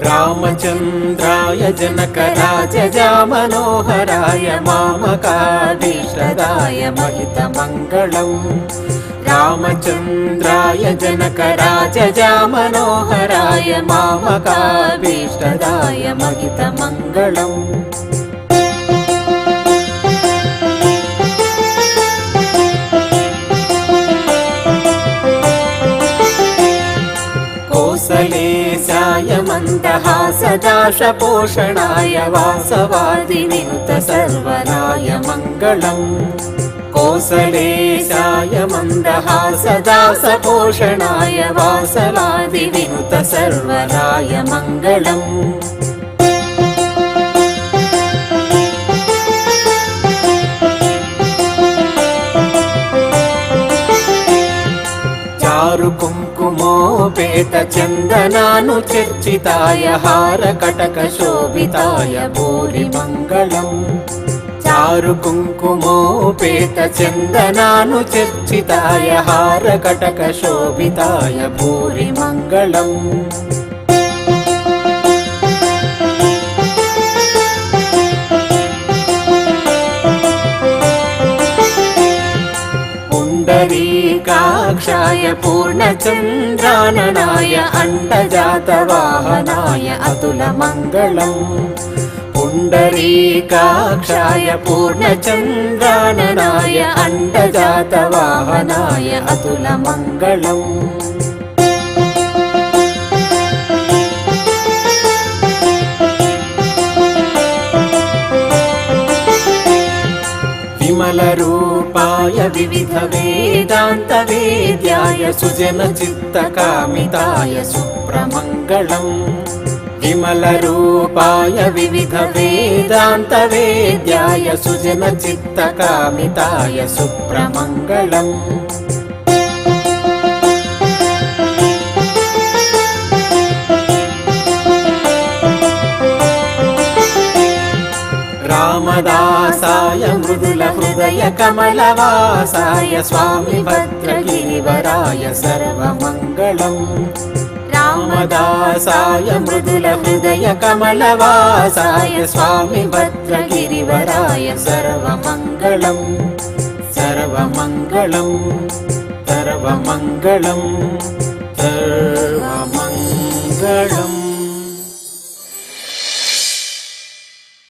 रामचन्द्राय जनकराजजामनोहराय मामकाभीष्टदाय महितमङ्गलम् रामचन्द्राय जनकराजजामनोहराय मामकाभीष्टदाय महितमङ्गलम् कौसलेशाय मन्दहासदाशपोषणाय वासवादिविनुत सर्वराय मङ्गलम् कौसलेशाय मन्दहासदासपोषणाय वासवादिविनुत सर्वराय मङ्गलम् चारु कुङ्कुमोपेत चन्दनानुचर्चिताय हारकटकशोभिताय भूरिमङ्गलम् चारु कुङ्कुमोपेत चन्दनानुचर्चिताय हारकटकशोभिताय भूरिमङ्गलम् पुण्डरीकाक्षाय पूर्णचन्द्राननाय अण्डजातवाहनाय अतुलमङ्गलम् पुण्डरीकाक्षाय पूर्णचन्द्राननाय अण्डजातवाहनाय अतुलमङ्गलम् विमलरूपाय विविधवेदान्तवेद्याय सुजनचित्तकामिताय सुप्रमङ्गलम् विमलरूपाय विविधवेदान्तवेद्याय सुजनचित्तकामिताय सुप्रमङ्गलम् रामदासाय मृदुलहृदय कमलवासाय स्वामी भद्रगिरिवराय सर्वमङ्गलम् रामदासाय मृदुलहृदय कमलवासाय स्वामी भद्रगिरिवराय सर्वमङ्गलम् सर्वमङ्गलम् सर्वमङ्गलम् सर्वमङ्गलम्।